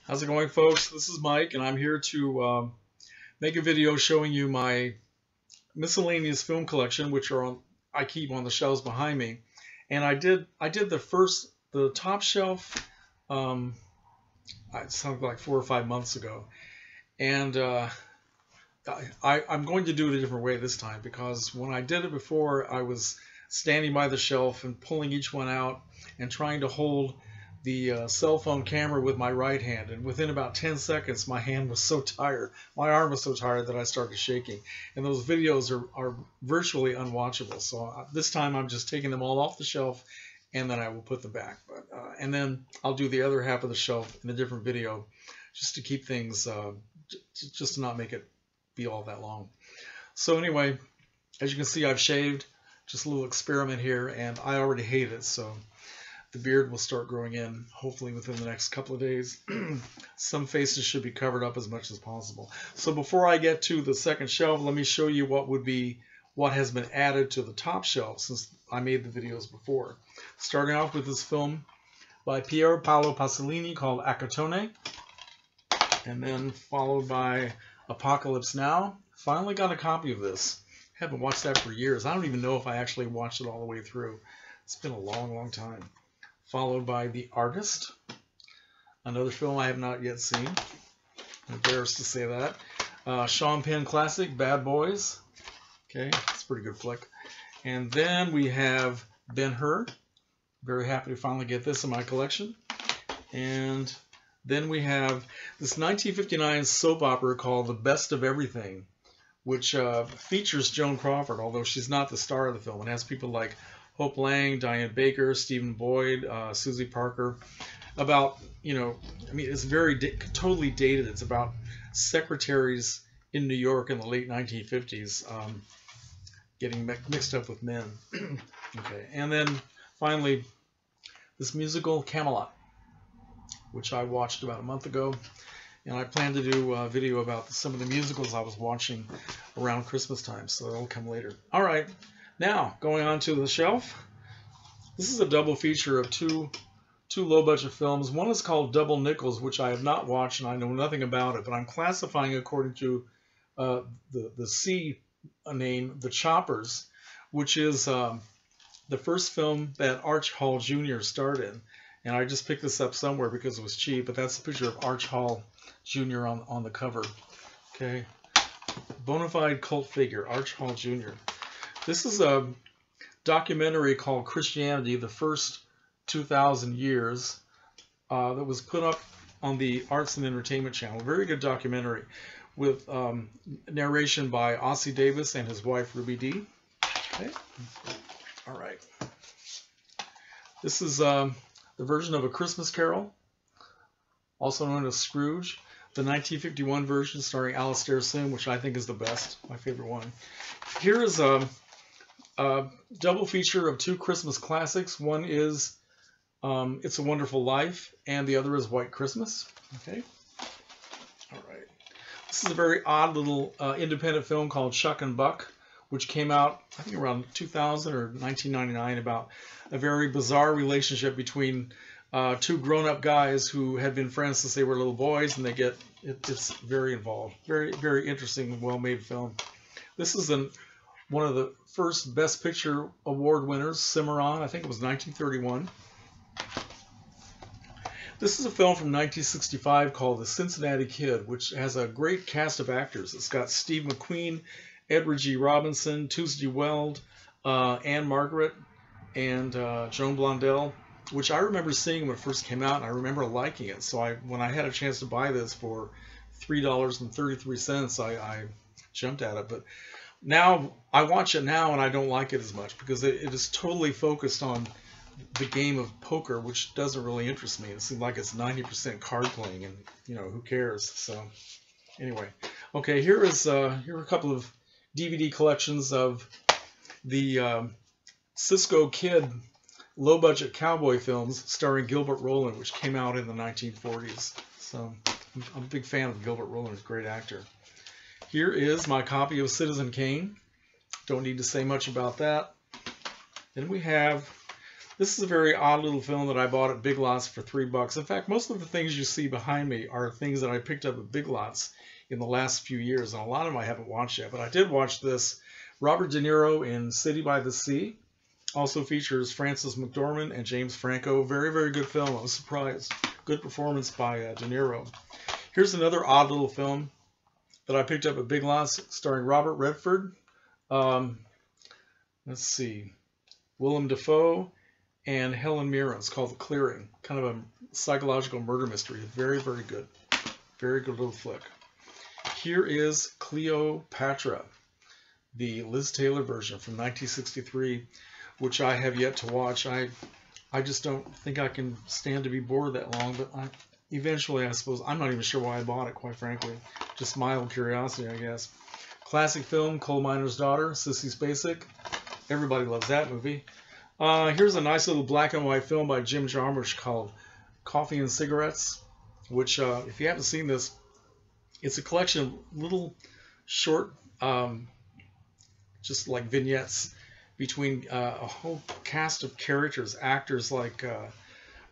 How's it going, folks? This is Mike, and I'm here to make a video showing you my miscellaneous film collection, which I keep on the shelves behind me. And I did the top shelf. It sounded like 4 or 5 months ago, and I'm going to do it a different way this time because when I did it before, I was standing by the shelf and pulling each one out and trying to hold the cell phone camera with my right hand, and within about 10 seconds my hand was so tired, my arm was so tired that I started shaking, and those videos are virtually unwatchable. So this time I'm just taking them all off the shelf and then I will put them back, and then I'll do the other half of the shelf in a different video just to keep things just to not make it be all that long. So anyway, as you can see, I've shaved, just a little experiment here, and I already hate it, so the beard will start growing in hopefully within the next couple of days. Some faces should be covered up as much as possible. So before I get to the second shelf, let me show you what has been added to the top shelf since I made the videos before. Starting off with this film by Pier Paolo Pasolini called Accattone, and then followed by Apocalypse Now. Finally got a copy of this. Haven't watched that for years. I don't even know if I actually watched it all the way through. It's been a long time. Followed by The Artist, another film I have not yet seen. I'm embarrassed to say that. Sean Penn classic, Bad Boys. Okay, it's a pretty good flick. And then we have Ben-Hur. Very happy to finally get this in my collection. And then we have this 1959 soap opera called The Best of Everything, which features Joan Crawford, although she's not the star of the film. It has people like Hope Lang, Diane Baker, Stephen Boyd, Susie Parker. About, it's very totally dated. It's about secretaries in New York in the late 1950s getting mixed up with men. Okay, and then finally, this musical Camelot, which I watched about a month ago, and I plan to do a video about some of the musicals I was watching around Christmas time, so that'll come later. All right. Now, going on to the shelf, this is a double feature of two low-budget films. One is called Double Nickels, which I have not watched and I know nothing about it, but I'm classifying according to the C name, The Choppers, which is the first film that Arch Hall Jr. starred in. And I just picked this up somewhere because it was cheap, but that's a picture of Arch Hall Jr. on the cover. Okay, bona fide cult figure, Arch Hall Jr. This is a documentary called Christianity, the First 2,000 Years, that was put up on the Arts and Entertainment Channel. Very good documentary with narration by Ossie Davis and his wife Ruby Dee. Okay. All right. This is the version of A Christmas Carol, also known as Scrooge. The 1951 version starring Alastair Sim, which I think is the best, my favorite one. Here is a double feature of two Christmas classics. One is It's a Wonderful Life, and the other is White Christmas. Okay. All right. This is a very odd little independent film called Chuck and Buck, which came out, I think, around 2000 or 1999, about a very bizarre relationship between two grown-up guys who had been friends since they were little boys, and it's very involved. Very, very interesting and well-made film. This is one of the first Best Picture award winners, Cimarron. I think it was 1931. This is a film from 1965 called The Cincinnati Kid, which has a great cast of actors. It's got Steve McQueen, Edward G. Robinson, Tuesday Weld, Anne Margaret, and Joan Blondell, which I remember seeing when it first came out, and I remember liking it. So when I had a chance to buy this for $3.33, I jumped at it. But now I watch it now and I don't like it as much because it is totally focused on the game of poker, which doesn't really interest me. It seems like it's 90% card playing, and who cares? So anyway, okay, here are a couple of DVD collections of the Cisco Kid low-budget cowboy films starring Gilbert Roland, which came out in the 1940s. So I'm a big fan of Gilbert Roland. He's a great actor. Here is my copy of Citizen Kane. Don't need to say much about that. Then we have This is a very odd little film that I bought at Big Lots for $3. In fact, most of the things you see behind me are things that I picked up at Big Lots in the last few years, and a lot of them I haven't watched yet. But I did watch this. Robert De Niro in City by the Sea. Also features Frances McDormand and James Franco. Very, very good film. I was surprised. Good performance by De Niro. Here's another odd little film that I picked up at Big Lots starring Robert Redford. Let's see. Willem Dafoe and Helen Mirren. It's called The Clearing. Kind of a psychological murder mystery. Very, very good. Very good little flick. Here is Cleopatra, the Liz Taylor version from 1963, which I have yet to watch. I just don't think I can stand to be bored that long, but eventually, I suppose, I'm not even sure why I bought it, quite frankly. Just mild curiosity, I guess. Classic film, Coal Miner's Daughter, Sissy Spacek. Everybody loves that movie. Here's a nice little black and white film by Jim Jarmusch called Coffee and Cigarettes, which, if you haven't seen this, it's a collection of little short, just like vignettes between a whole cast of characters, actors like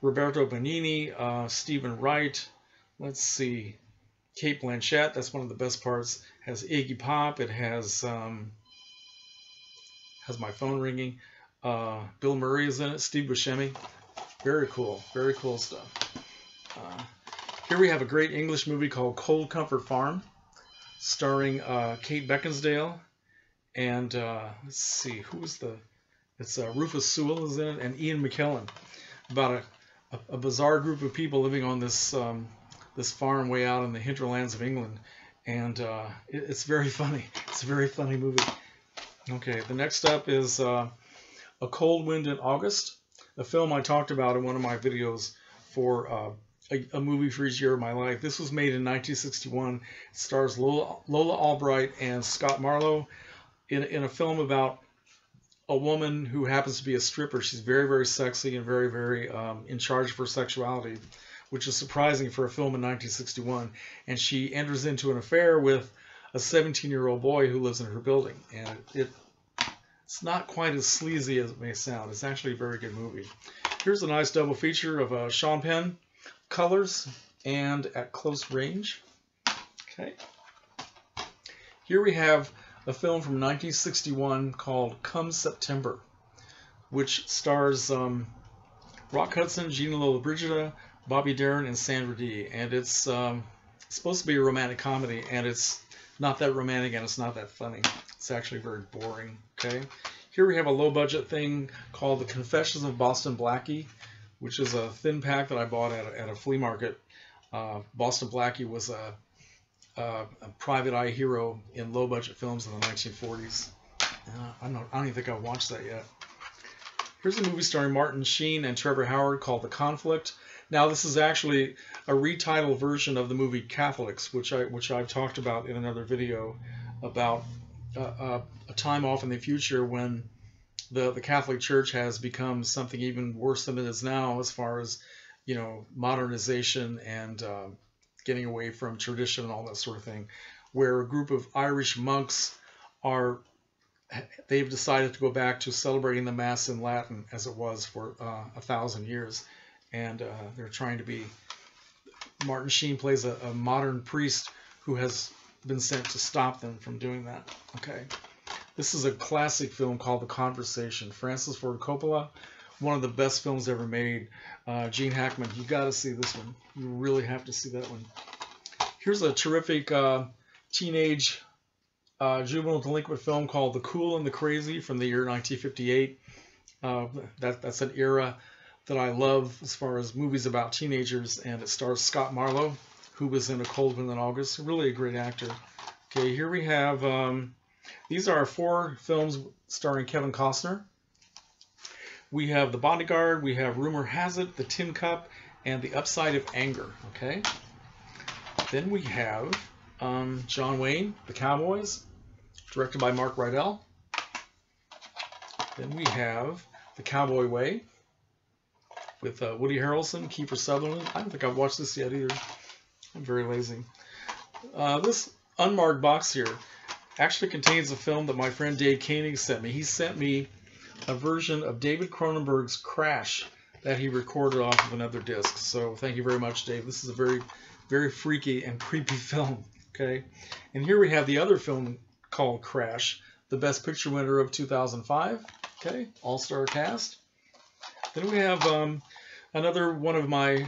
Roberto Benigni, Stephen Wright, let's see, Cate Blanchett, that's one of the best parts, has Iggy Pop, it has my phone ringing, Bill Murray is in it, Steve Buscemi, very cool stuff. Here we have a great English movie called Cold Comfort Farm, starring Kate Beckinsale, and let's see, it's Rufus Sewell is in it, and Ian McKellen, about a bizarre group of people living on this this farm way out in the hinterlands of England, and it's very funny. It's a very funny movie. Okay, the next up is A Cold Wind in August, a film I talked about in one of my videos for a movie for each year of my life. This was made in 1961. It stars Lola Albright and Scott Marlowe in a film about a woman who happens to be a stripper. She's very, very sexy and very, very in charge of her sexuality, which is surprising for a film in 1961. And she enters into an affair with a 17-year-old boy who lives in her building. And it's not quite as sleazy as it may sound. It's actually a very good movie. Here's a nice double feature of Sean Penn, Colors and At Close Range. Okay. Here we have a film from 1961 called Come September, which stars Rock Hudson, Gina Lollobrigida, Bobby Darin, and Sandra Dee. And it's supposed to be a romantic comedy, and it's not that romantic and it's not that funny. It's actually very boring. Okay. Here we have a low-budget thing called The Confessions of Boston Blackie, which is a thin pack that I bought at a flea market. Boston Blackie was a private eye hero in low-budget films in the 1940s. I don't even think I've watched that yet. Here's a movie starring Martin Sheen and Trevor Howard called The Conflict. Now, this is actually a retitled version of the movie Catholics, which I've talked about in another video about a time off in the future when the Catholic Church has become something even worse than it is now, as far as, you know, modernization and getting away from tradition and all that sort of thing, where a group of Irish monks they've decided to go back to celebrating the Mass in Latin as it was for 1,000 years, and they're trying to be. Martin Sheen plays a modern priest who has been sent to stop them from doing that. Okay. This is a classic film called The Conversation. Francis Ford Coppola, one of the best films ever made. Gene Hackman, you got to see this one. You really have to see that one. Here's a terrific teenage juvenile delinquent film called The Cool and the Crazy from the year 1958. That's an era that I love as far as movies about teenagers, and it stars Scott Marlowe, who was in A Cold Wind in August. Really a great actor. Okay, here we have, these are 4 films starring Kevin Costner. We have The Bodyguard, we have Rumor Has It, The Tin Cup, and The Upside of Anger. Okay. Then we have John Wayne, The Cowboys, directed by Mark Rydell. Then we have The Cowboy Way with Woody Harrelson, Kiefer Sutherland. I don't think I've watched this yet either. I'm very lazy. This unmarked box here actually contains a film that my friend Dave Koenig sent me. He sent me a version of David Cronenberg's Crash that he recorded off of another disc. So thank you very much, Dave. This is a very, very freaky and creepy film. Okay, and here we have the other film called Crash, the Best Picture winner of 2005. Okay, all-star cast. Then we have another one of my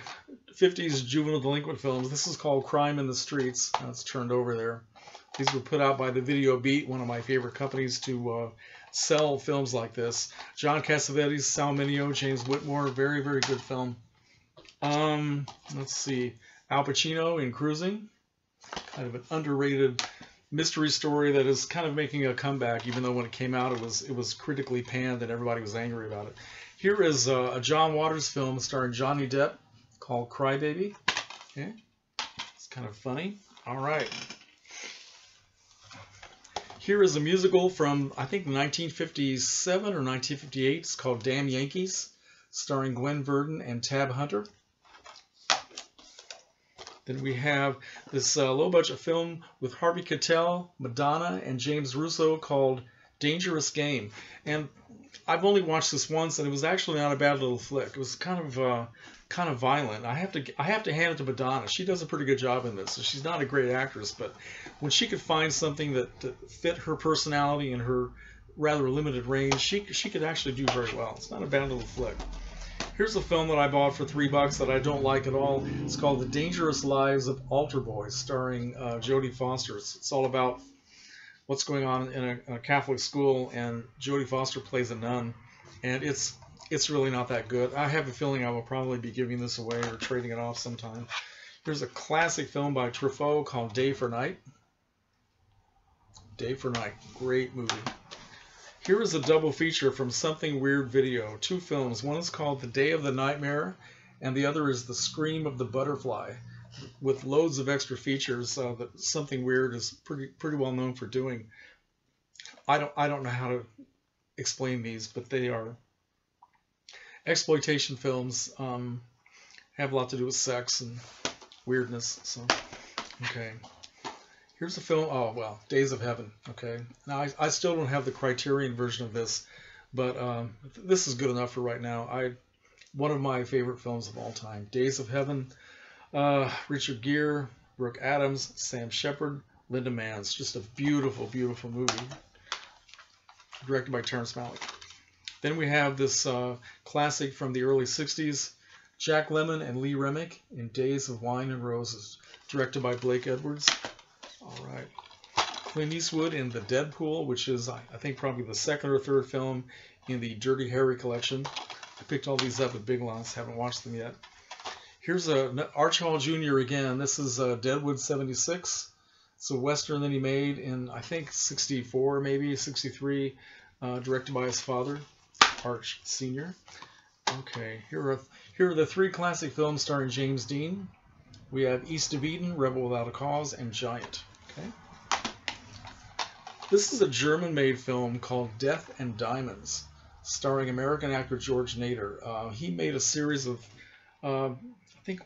50s juvenile delinquent films. This is called Crime in the Streets. That's turned over there. These were put out by the Video Beat, one of my favorite companies to sell films like this. John Cassavetes, Sal Mineo, James Whitmore. Very, very good film. Let's see. Al Pacino in Cruising. Kind of an underrated mystery story that is kind of making a comeback, even though when it came out it was critically panned and everybody was angry about it. Here is a John Waters film starring Johnny Depp called Cry Baby. Okay, it's kind of funny. All right. Here is a musical from, I think, 1957 or 1958. It's called Damn Yankees, starring Gwen Verdon and Tab Hunter. Then we have this low-budget film with Harvey Keitel, Madonna, and James Russo called Dangerous Game. And I've only watched this once, and it was actually not a bad little flick. It was kind of violent. I have to hand it to Madonna. She does a pretty good job in this. So she's not a great actress, but when she could find something that fit her personality and her rather limited range, she could actually do very well. It's not a bad little flick. Here's a film that I bought for $3 that I don't like at all. It's called The Dangerous Lives of Altar Boys, starring Jodie Foster. It's all about what's going on in a Catholic school, and Jodie Foster plays a nun, and it's really not that good. I have a feeling I will probably be giving this away or trading it off sometime. Here's a classic film by Truffaut called Day for Night. Day for Night, great movie. Here is a double feature from Something Weird Video. Two films. One is called The Day of the Nightmare, and the other is The Scream of the Butterfly, with loads of extra features that Something Weird is pretty well known for doing. I don't know how to explain these, but they are exploitation films. Have a lot to do with sex and weirdness. So, okay. Here's a film, oh, well, Days of Heaven, okay? Now, I still don't have the Criterion version of this, but this is good enough for right now. One of my favorite films of all time. Days of Heaven, Richard Gere, Brooke Adams, Sam Shepard, Linda Manns. Just a beautiful, beautiful movie, directed by Terrence Malick. Then we have this classic from the early 60s, Jack Lemmon and Lee Remick in Days of Wine and Roses, directed by Blake Edwards. All right. Clint Eastwood in The Deadpool, which is, I think, probably the second or third film in the Dirty Harry collection. I picked all these up at Big Lots. Haven't watched them yet. Here's Arch Hall Jr. again. This is Deadwood 76. It's a Western that he made in, I think, 64, maybe 63, directed by his father, Arch Sr. Okay, here are the three classic films starring James Dean. We have East of Eden, Rebel Without a Cause, and Giant. Okay. This is a German-made film called Death and Diamonds, starring American actor George Nader. He made a series of, I think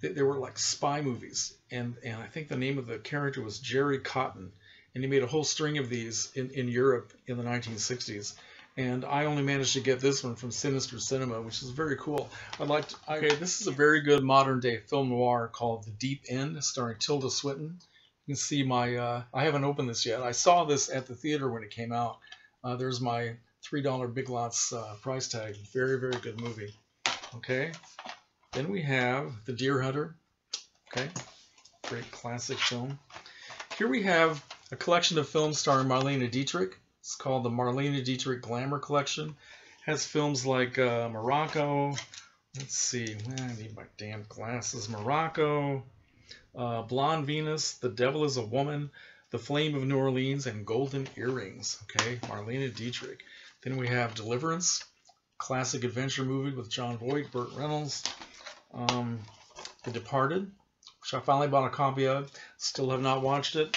they were like spy movies, and I think the name of the character was Jerry Cotton, and he made a whole string of these in Europe in the 1960s. And I only managed to get this one from Sinister Cinema, which is very cool. Okay, this is a very good modern-day film noir called The Deep End, starring Tilda Swinton. You can see my, I haven't opened this yet. I saw this at the theater when it came out. There's my $3 Big Lots price tag. Very, very good movie. Okay, then we have The Deer Hunter. Okay, great classic film. Here we have a collection of films starring Marlene Dietrich. It's called the Marlene Dietrich Glamour Collection. It has films like Morocco. Let's see. I need my damn glasses. Morocco, Blonde Venus, The Devil is a Woman, The Flame of New Orleans, and Golden Earrings. Okay, Marlene Dietrich. Then we have Deliverance, classic adventure movie with John Voight, Burt Reynolds. The Departed, which I finally bought a copy of. Still have not watched it.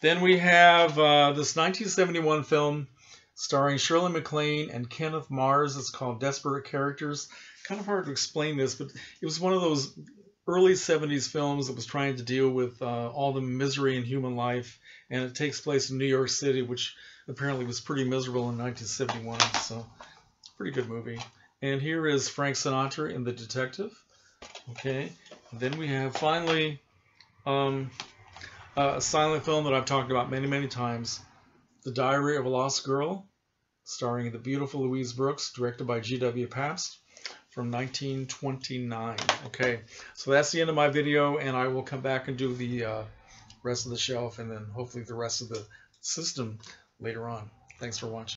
Then we have this 1971 film starring Shirley MacLaine and Kenneth Mars. It's called Desperate Characters. Kind of hard to explain this, but it was one of those early 70s films that was trying to deal with all the misery in human life, and it takes place in New York City, which apparently was pretty miserable in 1971. So, pretty good movie. And here is Frank Sinatra in The Detective. Okay, and then we have finally a silent film that I've talked about many, many times, The Diary of a Lost Girl, starring the beautiful Louise Brooks, directed by G.W. Pabst, from 1929. Okay, so that's the end of my video, and I will come back and do the rest of the shelf and then hopefully the rest of the system later on. Thanks for watching.